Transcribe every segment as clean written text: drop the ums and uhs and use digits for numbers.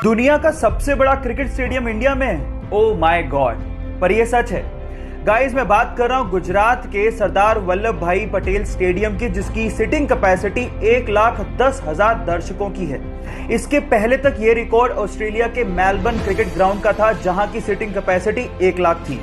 दुनिया का सबसे बड़ा क्रिकेट स्टेडियम इंडिया में है। ओ माय गॉड, पर यह सच है गाइस। मैं बात कर रहा हूं गुजरात के सरदार वल्लभ भाई पटेल स्टेडियम की, जिसकी सीटिंग कैपेसिटी 1,10,000 दर्शकों की है। इसके पहले तक यह रिकॉर्ड ऑस्ट्रेलिया के मेलबर्न क्रिकेट ग्राउंड का था, जहां की सीटिंग कैपेसिटी 1 लाख थी।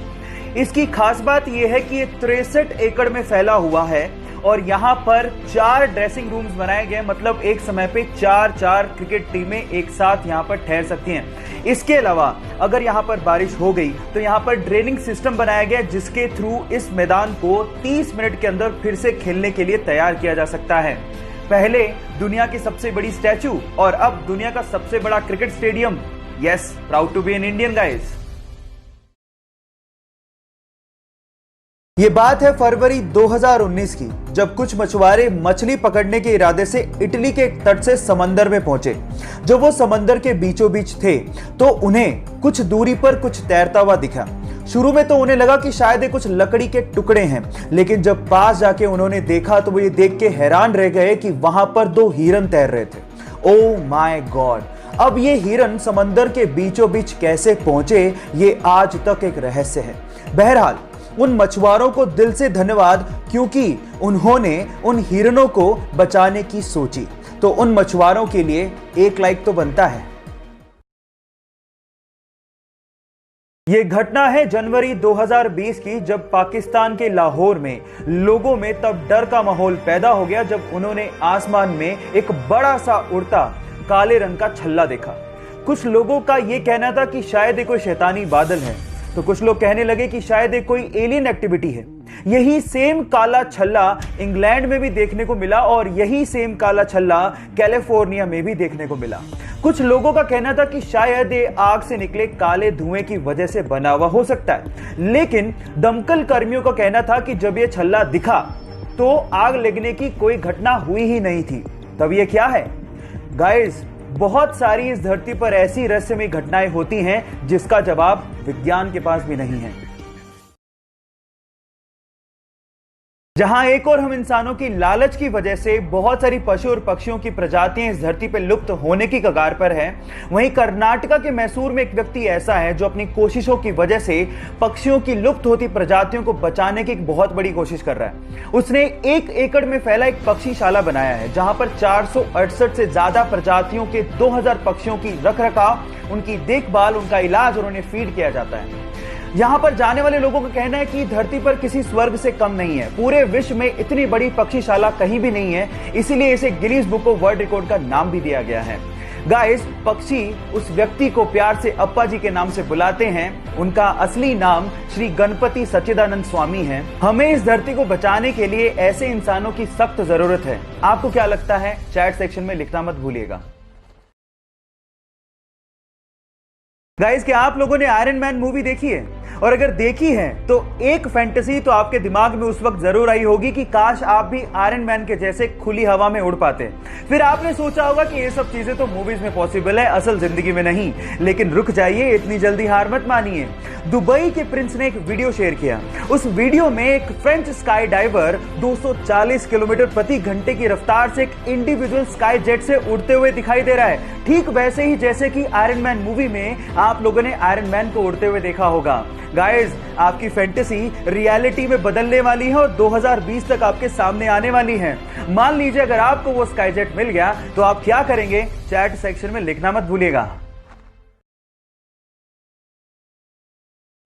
इसकी खास बात यह है कि यह 63 एकड़ में फैला हुआ है और यहां पर 4 ड्रेसिंग रूम्स बनाए गए, मतलब एक समय पे 4 क्रिकेट टीमें एक साथ यहां पर ठहर सकती हैं। इसके अलावा अगर यहां पर बारिश हो गई तो यहां पर ड्रेनिंग सिस्टम बनाया गया, जिसके थ्रू इस मैदान को 30 मिनट के अंदर फिर से खेलने के लिए तैयार किया जा सकता है। पहले दुनिया की सबसे बड़ी स्टैचू और अब दुनिया का सबसे बड़ा cricket stadium. Yes, proud to be an Indian guys. ये बात है फरवरी 2019 की, जब कुछ मछुआरे मछली पकड़ने के इरादे से इटली के एक तट से समंदर में पहुंचे। जब वो समंदर के बीचों बीच थे तो उन्हें कुछ दूरी पर कुछ तैरता हुआ दिखा। शुरू में तो उन्हें लगा कि शायद ये कुछ लकड़ी के टुकड़े हैं, लेकिन जब पास जाके उन्होंने देखा तो वो ये देख के हैरान रह गए कि वहां पर 2 हिरन तैर रहे थे। Oh my God! अब ये हिरन समंदर के बीचों बीच कैसे पहुंचे, ये आज तक एक रहस्य है। बहरहाल उन मछुआरों को दिल से धन्यवाद, क्योंकि उन्होंने उन हिरणों को बचाने की सोची। तो उन मछुआरों के लिए एक लाइक तो बनता है। यह घटना है जनवरी 2020 की, जब पाकिस्तान के लाहौर में लोगों में तब डर का माहौल पैदा हो गया जब उन्होंने आसमान में एक बड़ा सा उड़ता काले रंग का छल्ला देखा। कुछ लोगों का यह कहना था कि शायद ये कोई शैतानी बादल है, तो कुछ लोग कहने लगे कि शायद ये कोई एलियन एक्टिविटी है। यही सेम काला छल्ला इंग्लैंड में भी देखने को मिला और यही सेम काला छल्ला कैलिफोर्निया में भी देखने को मिला। कुछ लोगों का कहना था कि शायद ये आग से निकले काले धुएं की वजह से बना हुआ हो सकता है, लेकिन दमकल कर्मियों का कहना था कि जब ये छल्ला दिखा तो आग लगने की कोई घटना हुई ही नहीं थी। तब ये क्या है गाइस? बहुत सारी इस धरती पर ऐसी रहस्यमयी घटनाएं होती हैं जिसका जवाब विज्ञान के पास भी नहीं है। जहां एक और हम इंसानों की लालच की वजह से बहुत सारी पशु और पक्षियों की प्रजातियां इस धरती पर लुप्त होने की कगार पर है, वहीं कर्नाटका के मैसूर में एक व्यक्ति ऐसा है जो अपनी कोशिशों की वजह से पक्षियों की लुप्त होती प्रजातियों को बचाने की एक बहुत बड़ी कोशिश कर रहा है। उसने 1 एकड़ में फैला एक पक्षीशाला बनाया है, जहां पर 468 से ज्यादा प्रजातियों के 2000 पक्षियों की रखरखाव, उनकी देखभाल, उनका इलाज और उन्हें फीड किया जाता है। यहां पर जाने वाले लोगों का कहना है कि धरती पर किसी स्वर्ग से कम नहीं है। पूरे विश्व में इतनी बड़ी पक्षीशाला कहीं भी नहीं है, इसीलिए इसे Guinness book of world record का नाम भी दिया गया है। गाइस, पक्षी उस व्यक्ति को प्यार से अप्पा जी के नाम से बुलाते हैं। उनका असली नाम श्री गणपति सच्चिदानंद स्वामी है। हमें इस धरती को बचाने के लिए ऐसे इंसानों की सख्त जरूरत है। आपको क्या लगता है? चैट सेक्शन में लिखना मत भूलिएगा। गाइस, क्या आप लोगों ने आयरन मैन मूवी देखी है? और अगर देखी है तो एक फैंटेसी तो आपके दिमाग में उस वक्त जरूर आई होगी कि काश आप भी आयरन मैन के जैसे खुली हवा में उड़ पाते। फिर आपने सोचा होगा कि ये सब चीजें तो मूवीज में पॉसिबल है, असल जिंदगी में नहीं। लेकिन रुक जाइए, इतनी जल्दी हार मत मानिए। दुबई के प्रिंस ने एक वीडियो शेयर किया। उस वीडियो में एक फ्रेंच स्काई डाइवर 240 किलोमीटर प्रति घंटे की रफ्तार से एक इंडिविजुअल स्काई जेट से उड़ते हुए दिखाई दे रहा है, ठीक वैसे ही जैसे कि आयरन मैन मूवी में आप लोगों ने आयरन मैन को उड़ते हुए देखा होगा। गाइस, आपकी फैंटेसी रियलिटी में बदलने वाली है और 2020 तक आपके सामने आने वाली है। मान लीजिए अगर आपको वो स्काई जेट मिल गया तो आप क्या करेंगे? चैट सेक्शन में लिखना मत भूलिएगा।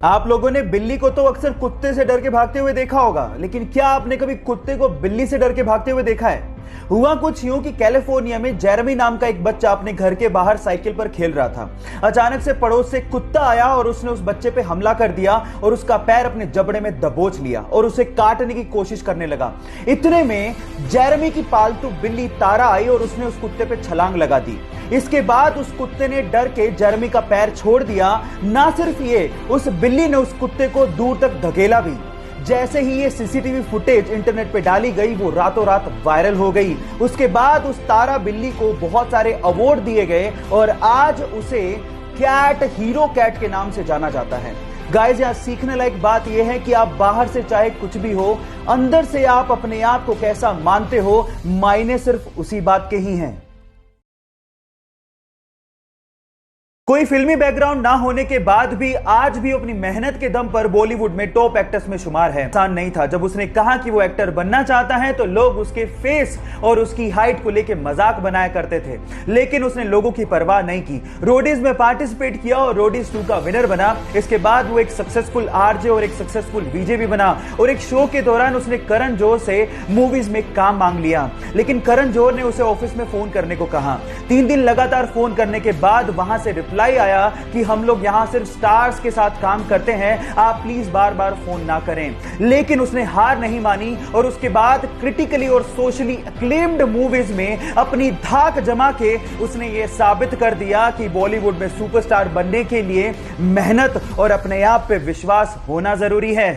आप लोगों ने बिल्ली को तो अक्सर कुत्ते से डर के भागते हुए देखा होगा, लेकिन क्या आपने कभी कुत्ते को बिल्ली से डर के भागते हुए देखा है? हुआ कुछ यूं कि कैलिफोर्निया में जेरेमी नाम का एक बच्चा अपने घर के बाहर साइकिल पर खेल रहा था। अचानक से पड़ोस से कुत्ता आया और उसने उस बच्चे पे हमला कर दिया और उसका पैर अपने जबड़े में दबोच लिया और उसे काटने की कोशिश करने लगा। इतने में जेरेमी की पालतू बिल्ली तारा आई और उसने उस कुत्ते पे छलांग लगा दी। इसके बाद उस कुत्ते ने डर के जेरेमी का पैर छोड़ दिया। ना सिर्फ ये, उस बिल्ली ने उस कुत्ते को दूर तक धकेला भी। जैसे ही ये सीसीटीवी फुटेज इंटरनेट पे डाली गई, वो रातों रात वायरल हो गई। उसके बाद उस तारा बिल्ली को बहुत सारे अवार्ड दिए गए और आज उसे कैट हीरो कैट के नाम से जाना जाता है। गाइस, यहां सीखने लायक बात यह है कि आप बाहर से चाहे कुछ भी हो, अंदर से आप अपने आप को कैसा मानते हो, मायने सिर्फ उसी बात के ही हैं। कोई फिल्मी बैकग्राउंड ना होने के बाद भी आज भी अपनी मेहनत के दम पर बॉलीवुड में टॉप एक्टर्स में शुमार है। आसान नहीं था। जब उसने कहा कि वो एक्टर बनना चाहता है तो लोग उसके फेस और उसकी हाइट को लेकर मजाक बनाया करते थे, लेकिन उसने लोगों की परवाह नहीं की। रोडीज में पार्टिसिपेट किया और रोडीज 2 का विनर बना। इसके बाद वो एक सक्सेसफुल आरजे और एक सक्सेसफुल वीजे भी बना और एक शो के दौरान उसने करण जौहर से मूवीज में काम मांग लिया, लेकिन करण जौहर ने उसे ऑफिस में फोन करने को कहा। 3 दिन लगातार फोन करने के बाद वहां से रिप्लाई आया कि हम लोग यहां सिर्फ स्टार्स के साथ काम करते हैं, आप प्लीज बार बार फोन ना करें। लेकिन उसने हार नहीं मानी और उसके बाद क्रिटिकली और सोशली एक्लेम्ड मूवीज में अपनी धाक जमा के उसने यह साबित कर दिया कि बॉलीवुड में सुपरस्टार बनने के लिए मेहनत और अपने आप पे विश्वास होना जरूरी है।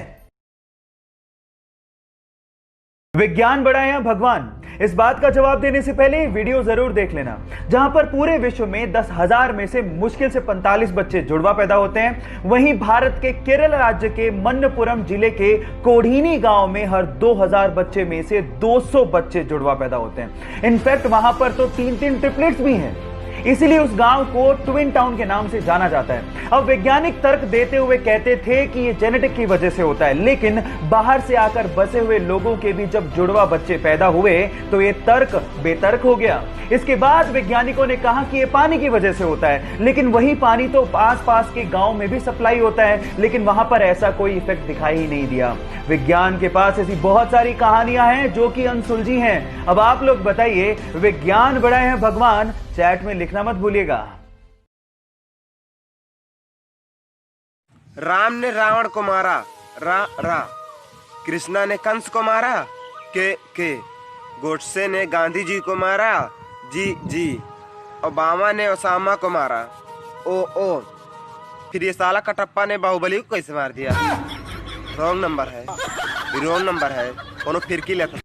विज्ञान बड़ा है या भगवान? इस बात का जवाब देने से पहले वीडियो जरूर देख लेना, जहां पर पूरे विश्व में 10,000 में से मुश्किल से 45 बच्चे जुड़वा पैदा होते हैं। वहीं भारत के केरल राज्य के मन्नपुरम जिले के कोढ़ीनी गांव में हर 2000 बच्चे में से 200 बच्चे जुड़वा पैदा होते हैं। इनफैक्ट वहां पर तो 3-3 ट्रिपलेट्स भी हैं। इसीलिए उस गांव को ट्विन टाउन के नाम से जाना जाता है। अब वैज्ञानिक तर्क देते हुए कहते थे कि ये जेनेटिक की वजह से होता है, लेकिन बाहर से आकर बसे हुए लोगों के भी जब जुड़वा बच्चे पैदा हुए तो ये तर्क बेतर्क हो गया। इसके बाद वैज्ञानिकों ने कहा कि ये पानी की वजह से होता है, लेकिन वही पानी तो आसपास के गांव में भी सप्लाई होता है, लेकिन वहां पर ऐसा कोई इफेक्ट दिखाई ही नहीं दिया। विज्ञान के पास ऐसी बहुत सारी कहानियां हैं जो कि अनसुलझी हैं। अब आप लोग बताइए, विज्ञान बड़ा है भगवान? चैट में लिखना मत भूलिएगा। राम ने रावण को मारा, रा। कृष्णा ने कंस को मारा, के। गोडसे ने गांधी जी को मारा, जी। ओबामा ने ओसामा को मारा, ओ। फिर ये साला कटप्पा ने बाहुबली को कैसे मार दिया? रॉन्ग नंबर है, कोनो फिरकी लेता